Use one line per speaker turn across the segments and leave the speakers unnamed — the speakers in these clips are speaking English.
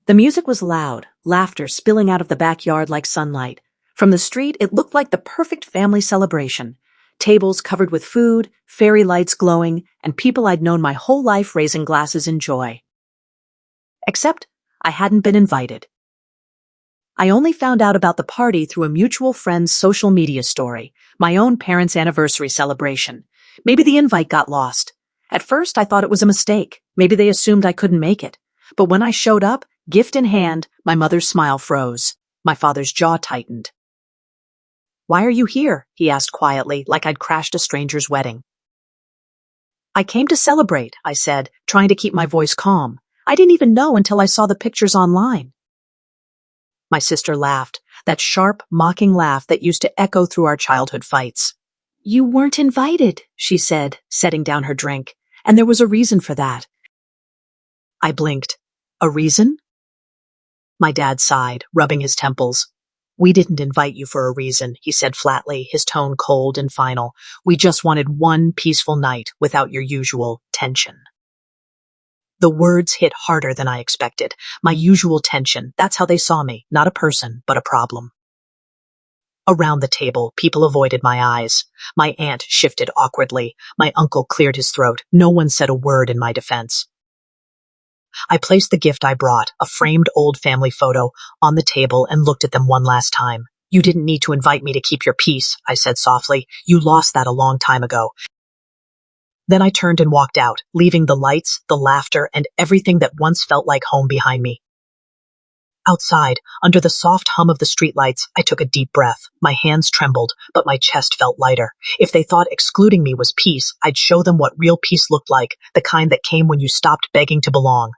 The music was loud, laughter spilling out of the backyard like sunlight. From the street, it looked like the perfect family celebration. Tables covered with food, fairy lights glowing, and people I'd known my whole life raising glasses in joy. Except I hadn't been invited. I only found out about the party through a mutual friend's social media story, my own parents' anniversary celebration. Maybe the invite got lost. At first, I thought it was a mistake. Maybe they assumed I couldn't make it. But when I showed up, gift in hand, my mother's smile froze. My father's jaw tightened. "Why are you here?" he asked quietly, like I'd crashed a stranger's wedding. "I came to celebrate," I said, trying to keep my voice calm. I didn't even know until I saw the pictures online. My sister laughed, that sharp, mocking laugh that used to echo through our childhood fights. "You weren't invited," she said, setting down her drink, and there was a reason for that. I blinked. A reason? My dad sighed, rubbing his temples. "We didn't invite you for a reason," he said flatly, his tone cold and final. "We just wanted one peaceful night without your usual tension." The words hit harder than I expected. My usual tension, that's how they saw me, not a person, but a problem. Around the table, people avoided my eyes. My aunt shifted awkwardly. My uncle cleared his throat. No one said a word in my defense. I placed the gift I brought, a framed old family photo, on the table and looked at them one last time. "You didn't need to invite me to keep your peace," I said softly. "You lost that a long time ago." Then I turned and walked out, leaving the lights, the laughter, and everything that once felt like home behind me. Outside, under the soft hum of the streetlights, I took a deep breath. My hands trembled, but my chest felt lighter. If they thought excluding me was peace, I'd show them what real peace looked like, the kind that came when you stopped begging to belong.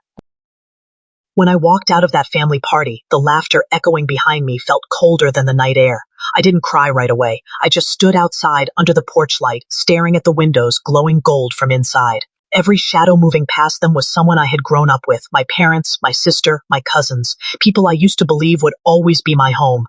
When I walked out of that family party, the laughter echoing behind me felt colder than the night air. I didn't cry right away. I just stood outside under the porch light, staring at the windows glowing gold from inside. Every shadow moving past them was someone I had grown up with, my parents, my sister, my cousins, people I used to believe would always be my home.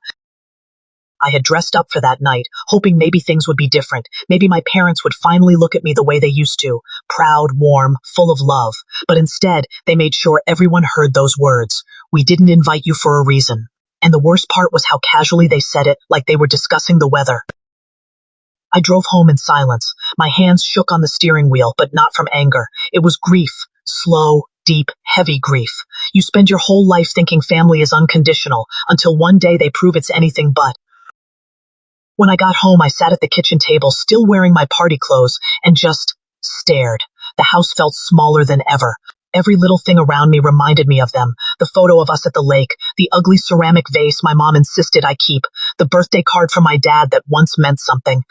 I had dressed up for that night, hoping maybe things would be different. Maybe my parents would finally look at me the way they used to, proud, warm, full of love. But instead, they made sure everyone heard those words. "We didn't invite you for a reason." And the worst part was how casually they said it, like they were discussing the weather. I drove home in silence. My hands shook on the steering wheel, but not from anger. It was grief. Slow, deep, heavy grief. You spend your whole life thinking family is unconditional, until one day they prove it's anything but. When I got home, I sat at the kitchen table, still wearing my party clothes, and just stared. The house felt smaller than ever. Every little thing around me reminded me of them. The photo of us at the lake, the ugly ceramic vase my mom insisted I keep, the birthday card from my dad that once meant something.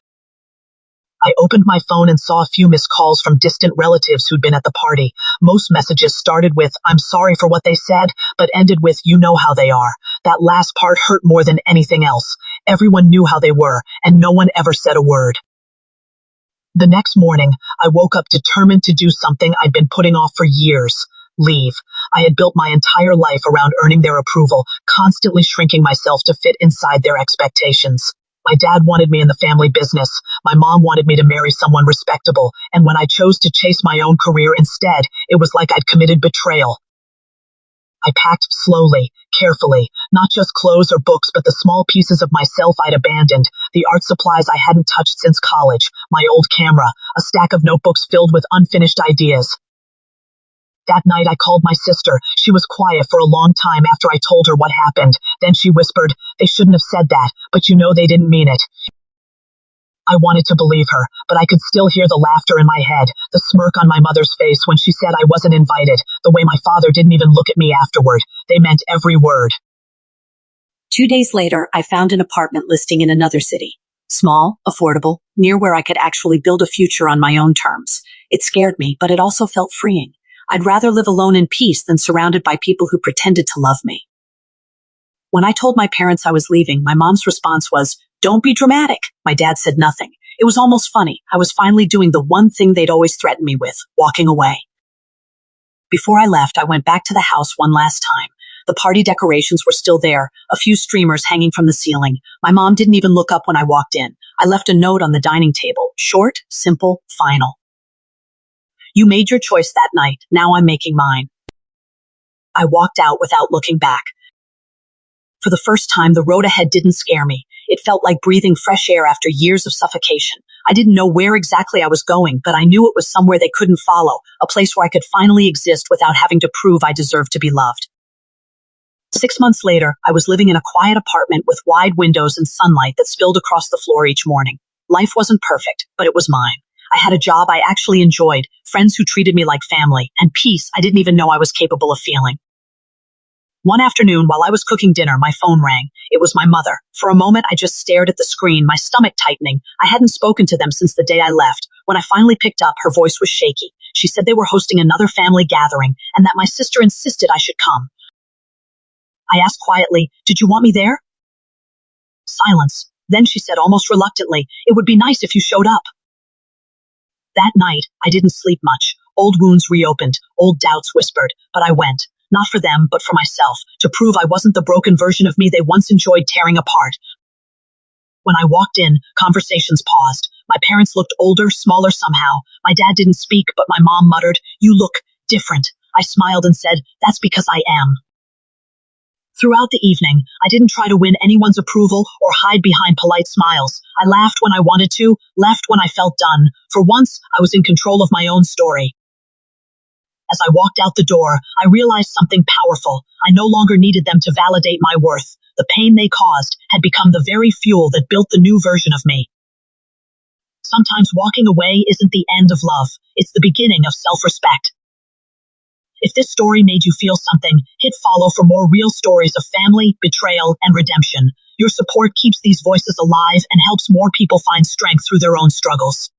I opened my phone and saw a few missed calls from distant relatives who'd been at the party. Most messages started with, "I'm sorry for what they said," but ended with, "You know how they are." That last part hurt more than anything else. Everyone knew how they were, and no one ever said a word. The next morning, I woke up determined to do something I'd been putting off for years. Leave. I had built my entire life around earning their approval, constantly shrinking myself to fit inside their expectations. My dad wanted me in the family business. My mom wanted me to marry someone respectable. And when I chose to chase my own career instead, it was like I'd committed betrayal. I packed slowly, carefully, not just clothes or books, but the small pieces of myself I'd abandoned, the art supplies I hadn't touched since college, my old camera, a stack of notebooks filled with unfinished ideas. That night I called my sister. She was quiet for a long time after I told her what happened. Then she whispered, "They shouldn't have said that, but you know they didn't mean it." I wanted to believe her, but I could still hear the laughter in my head, the smirk on my mother's face when she said I wasn't invited, the way my father didn't even look at me afterward. They meant every word. 2 days later, I found an apartment listing in another city. Small, affordable, near where I could actually build a future on my own terms. It scared me, but it also felt freeing. I'd rather live alone in peace than surrounded by people who pretended to love me. When I told my parents I was leaving, my mom's response was, "Don't be dramatic." My dad said nothing. It was almost funny. I was finally doing the one thing they'd always threatened me with, walking away. Before I left, I went back to the house one last time. The party decorations were still there, a few streamers hanging from the ceiling. My mom didn't even look up when I walked in. I left a note on the dining table, short, simple, final. "You made your choice that night. Now I'm making mine." I walked out without looking back. For the first time, the road ahead didn't scare me. It felt like breathing fresh air after years of suffocation. I didn't know where exactly I was going, but I knew it was somewhere they couldn't follow, a place where I could finally exist without having to prove I deserved to be loved. 6 months later, I was living in a quiet apartment with wide windows and sunlight that spilled across the floor each morning. Life wasn't perfect, but it was mine. I had a job I actually enjoyed, friends who treated me like family, and peace I didn't even know I was capable of feeling. One afternoon, while I was cooking dinner, my phone rang. It was my mother. For a moment, I just stared at the screen, my stomach tightening. I hadn't spoken to them since the day I left. When I finally picked up, her voice was shaky. She said they were hosting another family gathering, and that my sister insisted I should come. I asked quietly, "Did you want me there?" Silence. Then she said almost reluctantly, "It would be nice if you showed up." That night, I didn't sleep much. Old wounds reopened, old doubts whispered, but I went. Not for them, but for myself, to prove I wasn't the broken version of me they once enjoyed tearing apart. When I walked in, conversations paused. My parents looked older, smaller somehow. My dad didn't speak, but my mom muttered, "You look different." I smiled and said, "That's because I am." Throughout the evening, I didn't try to win anyone's approval or hide behind polite smiles. I laughed when I wanted to, left when I felt done. For once, I was in control of my own story. As I walked out the door, I realized something powerful. I no longer needed them to validate my worth. The pain they caused had become the very fuel that built the new version of me. Sometimes walking away isn't the end of love. It's the beginning of self-respect. If this story made you feel something, hit follow for more real stories of family, betrayal, and redemption. Your support keeps these voices alive and helps more people find strength through their own struggles.